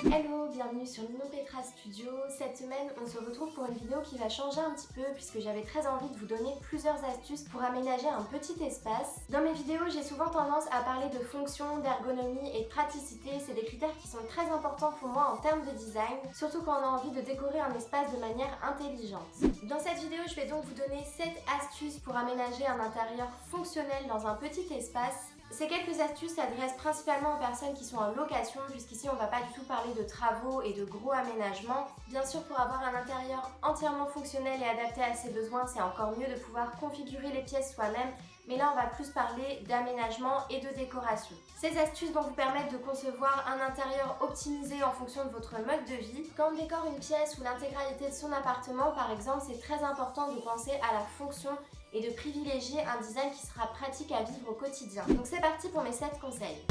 Hello, bienvenue sur Ninon Petra Studio. Cette semaine, on se retrouve pour une vidéo qui va changer un petit peu puisque j'avais très envie de vous donner plusieurs astuces pour aménager un petit espace. Dans mes vidéos, j'ai souvent tendance à parler de fonction, d'ergonomie et de praticité. C'est des critères qui sont très importants pour moi en termes de design, surtout quand on a envie de décorer un espace de manière intelligente. Dans cette vidéo, je vais donc vous donner 7 astuces pour aménager un intérieur fonctionnel dans un petit espace. Ces quelques astuces s'adressent principalement aux personnes qui sont en location, puisqu'ici on ne va pas du tout parler de travaux et de gros aménagements. Bien sûr, pour avoir un intérieur entièrement fonctionnel et adapté à ses besoins, c'est encore mieux de pouvoir configurer les pièces soi-même, mais là on va plus parler d'aménagement et de décoration. Ces astuces vont vous permettre de concevoir un intérieur optimisé en fonction de votre mode de vie. Quand on décore une pièce ou l'intégralité de son appartement par exemple, c'est très important de penser à la fonction et de privilégier un design qui sera pratique à vivre au quotidien. Donc c'est parti pour mes 7 conseils.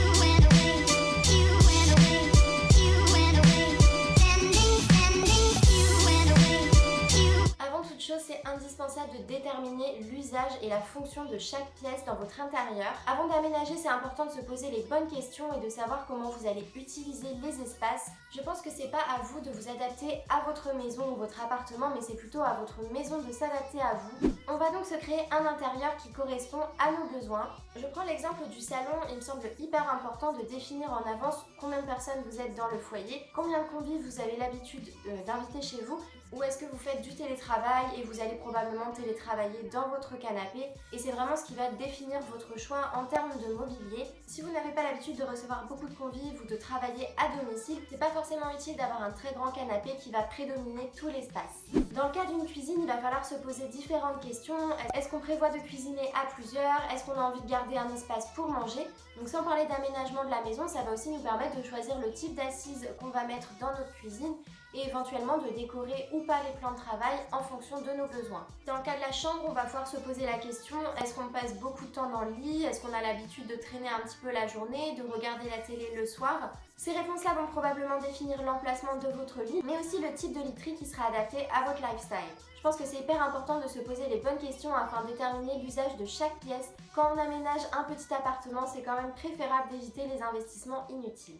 Avant toute chose, c'est indispensable de déterminer l'usage et la fonction de chaque pièce dans votre intérieur. Avant d'aménager, c'est important de se poser les bonnes questions et de savoir comment vous allez utiliser les espaces. Je pense que c'est pas à vous de vous adapter à votre maison ou votre appartement, mais c'est plutôt à votre maison de s'adapter à vous. On va donc se créer un intérieur qui correspond à nos besoins. Je prends l'exemple du salon. Il me semble hyper important de définir en avance combien de personnes vous êtes dans le foyer, combien de convives vous avez l'habitude d'inviter chez vous, ou est-ce que vous faites du télétravail et vous allez probablement télétravailler dans votre canapé, et c'est vraiment ce qui va définir votre choix en termes de mobilier. Si vous n'avez pas l'habitude de recevoir beaucoup de convives ou de travailler à domicile, c'est pas forcément utile d'avoir un très grand canapé qui va prédominer tout l'espace. Dans le cas d'une cuisine, il va falloir se poser différentes questions. Est-ce qu'on prévoit de cuisiner à plusieurs? Est-ce qu'on a envie de garder un espace pour manger? Donc sans parler d'aménagement de la maison, ça va aussi nous permettre de choisir le type d'assises qu'on va mettre dans notre cuisine et éventuellement de décorer ou pas les plans de travail en fonction de nos besoins. Dans le cas de la chambre, on va pouvoir se poser la question, est-ce qu'on passe beaucoup de temps dans le lit? Est-ce qu'on a l'habitude de traîner un petit peu la journée, de regarder la télé le soir? Ces réponses-là vont probablement définir l'emplacement de votre lit, mais aussi le type de literie qui sera adapté à votre lifestyle. Je pense que c'est hyper important de se poser les bonnes questions afin de déterminer l'usage de chaque pièce. Quand on aménage un petit appartement, c'est quand même préférable d'éviter les investissements inutiles.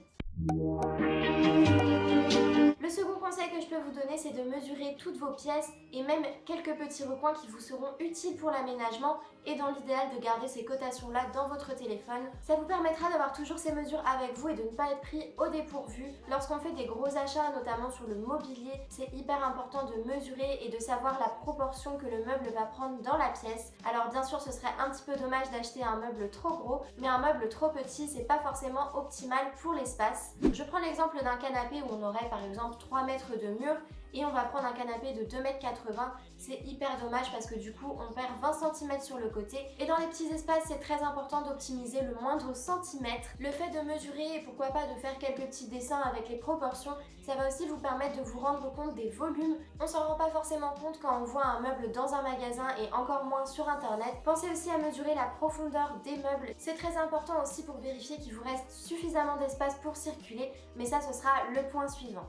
Le second conseil que je peux vous donner, c'est de mesurer toutes vos pièces et même quelques petits recoins qui vous seront utiles pour l'aménagement, et dans l'idéal de garder ces cotations-là dans votre téléphone. Ça vous permettra d'avoir toujours ces mesures avec vous et de ne pas être pris au dépourvu. Lorsqu'on fait des gros achats, notamment sur le mobilier, c'est hyper important de mesurer et de savoir la proportion que le meuble va prendre dans la pièce. Alors bien sûr, ce serait un petit peu dommage d'acheter un meuble trop gros, mais un meuble trop petit, c'est pas forcément optimal pour l'espace. Je prends l'exemple d'un canapé où on aurait par exemple 3 mètres de mur et on va prendre un canapé de 2,80 m. C'est hyper dommage parce que du coup on perd 20 cm sur le côté, et dans les petits espaces c'est très important d'optimiser le moindre centimètre. Le fait de mesurer et pourquoi pas de faire quelques petits dessins avec les proportions, ça va aussi vous permettre de vous rendre compte des volumes. On s'en rend pas forcément compte quand on voit un meuble dans un magasin et encore moins sur internet. Pensez aussi à mesurer la profondeur des meubles. C'est très important aussi pour vérifier qu'il vous reste suffisamment d'espace pour circuler, mais ça ce sera le point suivant.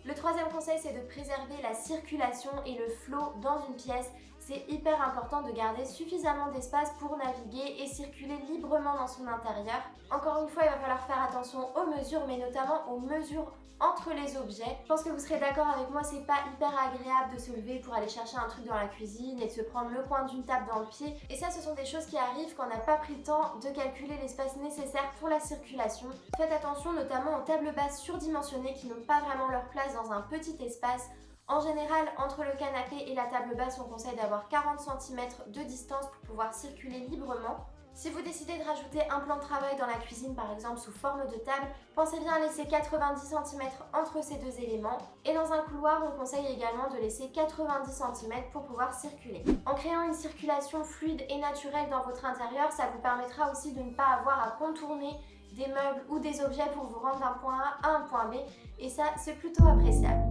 Le troisième conseil, c'est de préserver la circulation et le flow dans une pièce. C'est hyper important de garder suffisamment d'espace pour naviguer et circuler librement dans son intérieur. Encore une fois, il va falloir faire attention aux mesures, mais notamment aux mesures entre les objets. Je pense que vous serez d'accord avec moi, c'est pas hyper agréable de se lever pour aller chercher un truc dans la cuisine et de se prendre le coin d'une table dans le pied. Et ça, ce sont des choses qui arrivent quand on n'a pas pris le temps de calculer l'espace nécessaire pour la circulation. Faites attention notamment aux tables basses surdimensionnées qui n'ont pas vraiment leur place dans un petit espace. En général, entre le canapé et la table basse, on conseille d'avoir 40 cm de distance pour pouvoir circuler librement. Si vous décidez de rajouter un plan de travail dans la cuisine, par exemple sous forme de table, pensez bien à laisser 90 cm entre ces deux éléments. Et dans un couloir, on conseille également de laisser 90 cm pour pouvoir circuler. En créant une circulation fluide et naturelle dans votre intérieur, ça vous permettra aussi de ne pas avoir à contourner des meubles ou des objets pour vous rendre d'un point A à un point B, et ça, c'est plutôt appréciable.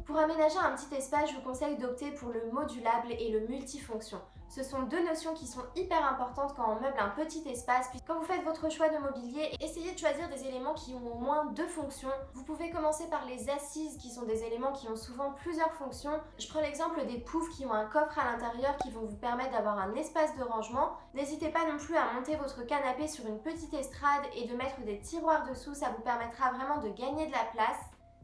Pour aménager un petit espace, je vous conseille d'opter pour le modulable et le multifonction. Ce sont deux notions qui sont hyper importantes quand on meuble un petit espace. Puis quand vous faites votre choix de mobilier, essayez de choisir des éléments qui ont au moins deux fonctions. Vous pouvez commencer par les assises qui sont des éléments qui ont souvent plusieurs fonctions. Je prends l'exemple des poufs qui ont un coffre à l'intérieur qui vont vous permettre d'avoir un espace de rangement. N'hésitez pas non plus à monter votre canapé sur une petite estrade et de mettre des tiroirs dessous, ça vous permettra vraiment de gagner de la place.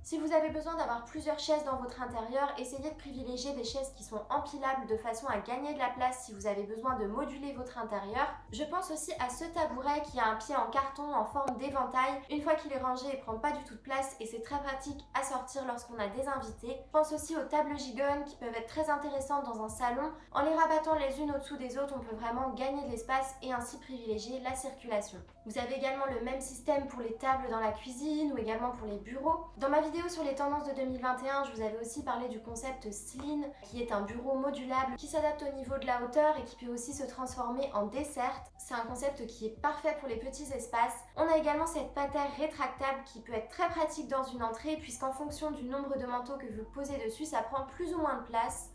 Si vous avez besoin d'avoir plusieurs chaises dans votre intérieur, essayez de privilégier des chaises qui sont empilables de façon à gagner de la place si vous avez besoin de moduler votre intérieur. Je pense aussi à ce tabouret qui a un pied en carton en forme d'éventail. Une fois qu'il est rangé, il prend pas du tout de place et c'est très pratique à sortir lorsqu'on a des invités. Je pense aussi aux tables gigognes qui peuvent être très intéressantes dans un salon. En les rabattant les unes au-dessous des autres, on peut vraiment gagner de l'espace et ainsi privilégier la circulation. Vous avez également le même système pour les tables dans la cuisine ou également pour les bureaux. Dans ma vidéo sur les tendances de 2021, je vous avais aussi parlé du concept Sleen, qui est un bureau modulable qui s'adapte au niveau de la hauteur et qui peut aussi se transformer en dessert. C'est un concept qui est parfait pour les petits espaces. On a également cette patère rétractable qui peut être très pratique dans une entrée puisqu'en fonction du nombre de manteaux que vous posez dessus, ça prend plus ou moins de place.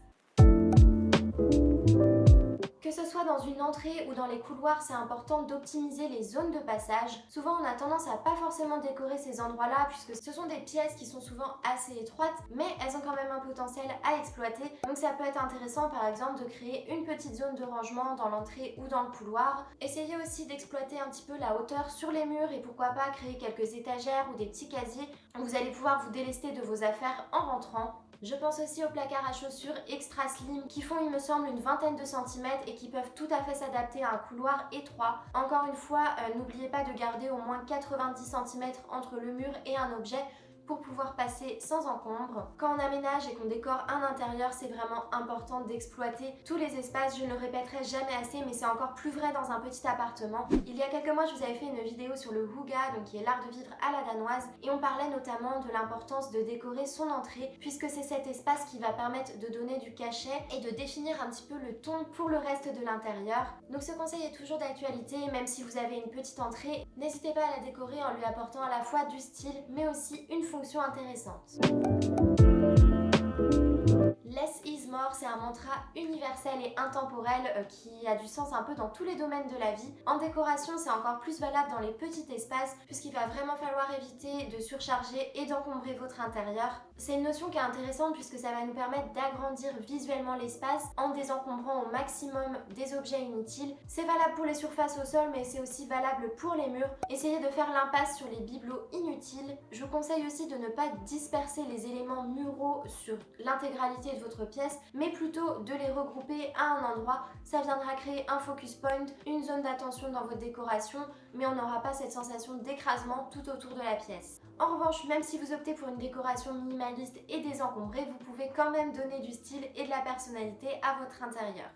Que ce soit dans une entrée ou dans les couloirs, c'est important d'optimiser les zones de passage. Souvent, on a tendance à pas forcément décorer ces endroits-là puisque ce sont des pièces qui sont souvent assez étroites, mais elles ont quand même un potentiel à exploiter. Donc ça peut être intéressant par exemple de créer une petite zone de rangement dans l'entrée ou dans le couloir. Essayez aussi d'exploiter un petit peu la hauteur sur les murs et pourquoi pas créer quelques étagères ou des petits casiers où vous allez pouvoir vous délester de vos affaires en rentrant. Je pense aussi aux placards à chaussures extra slim qui font, il me semble, une vingtaine de centimètres et qui peuvent tout à fait s'adapter à un couloir étroit. Encore une fois, n'oubliez pas de garder au moins 90 centimètres entre le mur et un objet pour pouvoir passer sans encombre. Quand on aménage et qu'on décore un intérieur, c'est vraiment important d'exploiter tous les espaces. Je ne le répéterai jamais assez, mais c'est encore plus vrai dans un petit appartement. Il y a quelques mois, je vous avais fait une vidéo sur le hygge, donc qui est l'art de vivre à la danoise, et on parlait notamment de l'importance de décorer son entrée, puisque c'est cet espace qui va permettre de donner du cachet et de définir un petit peu le ton pour le reste de l'intérieur. Donc ce conseil est toujours d'actualité, même si vous avez une petite entrée, n'hésitez pas à la décorer en lui apportant à la fois du style, mais aussi une fonction intéressante. Less is more, c'est un mantra universel et intemporel qui a du sens un peu dans tous les domaines de la vie. En décoration, c'est encore plus valable dans les petits espaces puisqu'il va vraiment falloir éviter de surcharger et d'encombrer votre intérieur. C'est une notion qui est intéressante puisque ça va nous permettre d'agrandir visuellement l'espace en désencombrant au maximum des objets inutiles. C'est valable pour les surfaces au sol, mais c'est aussi valable pour les murs. Essayez de faire l'impasse sur les bibelots inutiles. Je vous conseille aussi de ne pas disperser les éléments muraux sur l'intégralité de votre pièce, mais plutôt de les regrouper à un endroit. Ça viendra créer un focus point, une zone d'attention dans votre décoration, mais on n'aura pas cette sensation d'écrasement tout autour de la pièce. En revanche, même si vous optez pour une décoration minimaliste et désencombrée, vous pouvez quand même donner du style et de la personnalité à votre intérieur.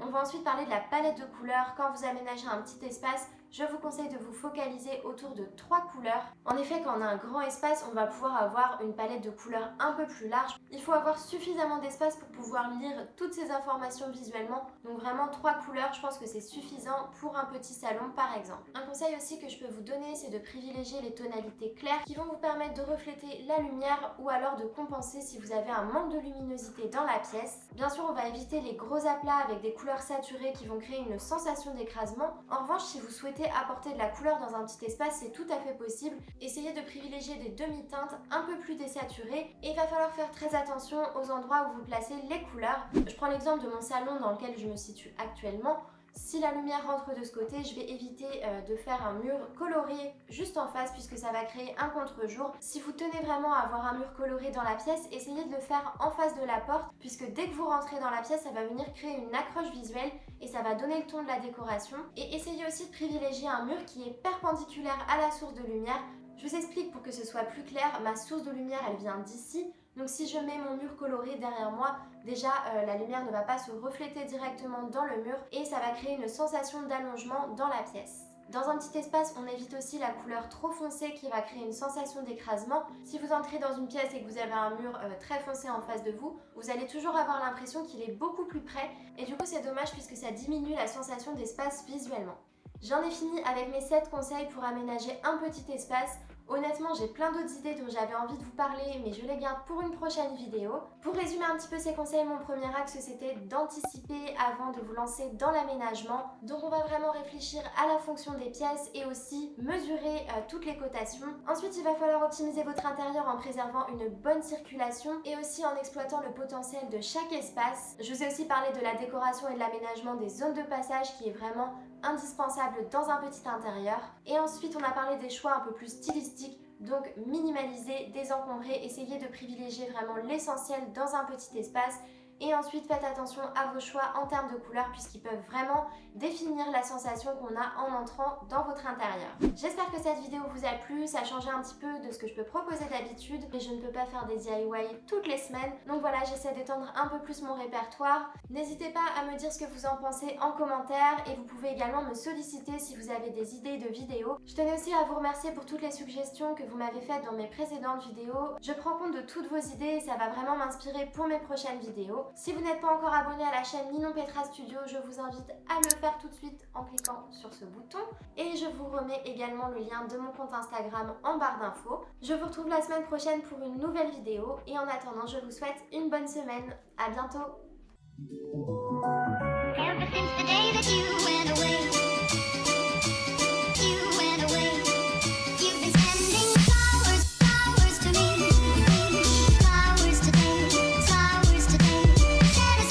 On va ensuite parler de la palette de couleurs. Quand vous aménagez un petit espace, je vous conseille de vous focaliser autour de 3 couleurs. En effet, quand on a un grand espace, on va pouvoir avoir une palette de couleurs un peu plus large. Il faut avoir suffisamment d'espace pour pouvoir lire toutes ces informations visuellement. Donc vraiment 3 couleurs, je pense que c'est suffisant pour un petit salon par exemple. Un conseil aussi que je peux vous donner, c'est de privilégier les tonalités claires qui vont vous permettre de refléter la lumière ou alors de compenser si vous avez un manque de luminosité dans la pièce. Bien sûr, on va éviter les gros aplats avec des couleurs saturées qui vont créer une sensation d'écrasement. En revanche, si vous souhaitez apporter de la couleur dans un petit espace, c'est tout à fait possible. Essayez de privilégier des demi-teintes un peu plus désaturées et il va falloir faire très attention aux endroits où vous placez les couleurs. Je prends l'exemple de mon salon dans lequel je me situe actuellement. Si la lumière rentre de ce côté, je vais éviter de faire un mur coloré juste en face puisque ça va créer un contre-jour. Si vous tenez vraiment à avoir un mur coloré dans la pièce, essayez de le faire en face de la porte puisque dès que vous rentrez dans la pièce, ça va venir créer une accroche visuelle et ça va donner le ton de la décoration. Et essayez aussi de privilégier un mur qui est perpendiculaire à la source de lumière. Je vous explique pour que ce soit plus clair, ma source de lumière elle vient d'ici. Donc si je mets mon mur coloré derrière moi, déjà la lumière ne va pas se refléter directement dans le mur et ça va créer une sensation d'allongement dans la pièce. Dans un petit espace, on évite aussi la couleur trop foncée qui va créer une sensation d'écrasement. Si vous entrez dans une pièce et que vous avez un mur très foncé en face de vous, vous allez toujours avoir l'impression qu'il est beaucoup plus près et du coup c'est dommage puisque ça diminue la sensation d'espace visuellement. J'en ai fini avec mes 7 conseils pour aménager un petit espace. Honnêtement, j'ai plein d'autres idées dont j'avais envie de vous parler, mais je les garde pour une prochaine vidéo. Pour résumer un petit peu ces conseils, mon premier axe, c'était d'anticiper avant de vous lancer dans l'aménagement. Donc on va vraiment réfléchir à la fonction des pièces et aussi mesurer toutes les cotations. Ensuite, il va falloir optimiser votre intérieur en préservant une bonne circulation et aussi en exploitant le potentiel de chaque espace. Je vous ai aussi parlé de la décoration et de l'aménagement des zones de passage qui est vraiment indispensable dans un petit intérieur. Et ensuite, on a parlé des choix un peu plus stylistiques, donc minimaliser, désencombrer, essayer de privilégier vraiment l'essentiel dans un petit espace. Et ensuite, faites attention à vos choix en termes de couleurs puisqu'ils peuvent vraiment définir la sensation qu'on a en entrant dans votre intérieur. J'espère que cette vidéo vous a plu, ça a changé un petit peu de ce que je peux proposer d'habitude, mais je ne peux pas faire des DIY toutes les semaines. Donc voilà, j'essaie d'étendre un peu plus mon répertoire. N'hésitez pas à me dire ce que vous en pensez en commentaire et vous pouvez également me solliciter si vous avez des idées de vidéos. Je tenais aussi à vous remercier pour toutes les suggestions que vous m'avez faites dans mes précédentes vidéos. Je prends compte de toutes vos idées et ça va vraiment m'inspirer pour mes prochaines vidéos. Si vous n'êtes pas encore abonné à la chaîne Ninon Petra Studio, je vous invite à le faire tout de suite en cliquant sur ce bouton. Et je vous remets également le lien de mon compte Instagram en barre d'infos. Je vous retrouve la semaine prochaine pour une nouvelle vidéo. Et en attendant, je vous souhaite une bonne semaine. À bientôt.